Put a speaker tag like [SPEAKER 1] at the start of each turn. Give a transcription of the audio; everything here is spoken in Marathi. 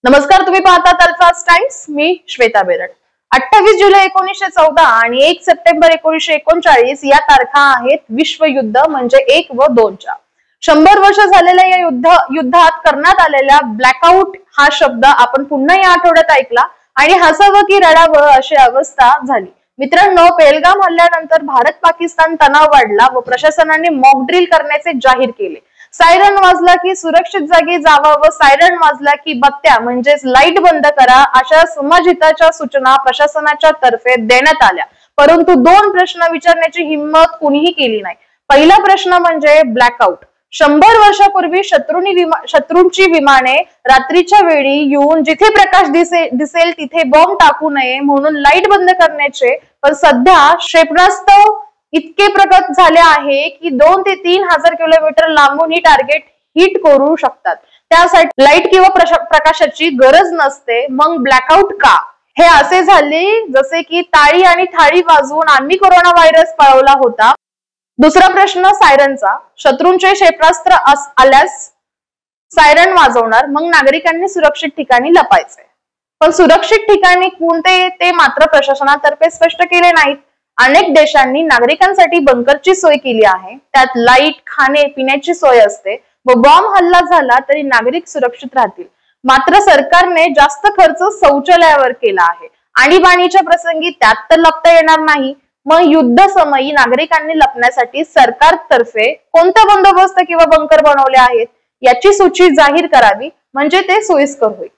[SPEAKER 1] नमस्कार, तुम्ही पाहतात अल्फास्ट टाइम्स. मी श्वेता बेरड. 28 जुलै 1914 आणि 1 सप्टेंबर 1939 या तारखा आहेत विश्वयुद्ध म्हणजे 1 व 2 च्या. 100 वर्ष झालेल्या या युद्धात करण्यात आलेल्या ब्लॅकआउट हा शब्द आपण पुन्हा या आठवड्यात ऐकला आणि हसावं की रडावं अशी अवस्था झाली. मित्रांनो, पेहलगाम हल्ल्यानंतर भारत पाकिस्तान तणाव वाढला व प्रशासनाने मॉक ड्रिल करण्याचे जाहीर केले. सायरन वाजला की सुरक्षित जागी जावा व सायरन वाजला की बत्त्या म्हणजेच लाईट बंद करा अशा समाजहिताच्या सूचना प्रशासनाच्या तर्फे देण्यात आल्या. परंतु 2 प्रश्न विचारण्याची हिंमत कुणीही केली नाही. पहिला प्रश्न म्हणजे ब्लॅकआउट. 100 वर्षापूर्वी शत्रूंची विमाने रात्रीच्या वेळी येऊन जिथे प्रकाश दिसेल तिथे बॉम्ब टाकू नये म्हणून लाईट बंद करण्याचे. पण सध्या क्षेपणास्त्र इतके प्रगत झाले आहे की 2 ते 3 हजार किलोमीटर लांबून ही टार्गेट हिट करू शकतात. त्यासाठी लाईट किंवा प्रकाशाची गरज नसते. मग ब्लॅकआउट का? हे असे झाले जसे की टाळी आणि थाळी वाजवून आम्ही कोरोना व्हायरस पळवला होता. दुसरा प्रश्न सायरनचा. शत्रूंचे क्षेपणास्त्र आल्यास सायरन वाजवणार, मग नागरिकांनी सुरक्षित ठिकाणी लपायचे. पण सुरक्षित ठिकाणी कोणते ते मात्र प्रशासनातर्फे स्पष्ट केले नाहीत. अनेक देशांनी नागरिकांसाठी बंकरची सोय केली आहे. त्यात लाईट, खाणे पिण्याची सोय असते व बॉम्ब हल्ला झाला तरी नागरिक सुरक्षित राहतील. मात्र सरकारने जास्त खर्च शौचालयावर केला आहे. आणीबाणीच्या प्रसंगी त्यात तर लपता येणार नाही. मग युद्ध समयी नागरिकांनी लपण्यासाठी सरकारतर्फे कोणता बंदोबस्त किंवा बंकर बनवले आहेत याची सूची जाहीर करावी म्हणजे ते सोयीस्कर होईल.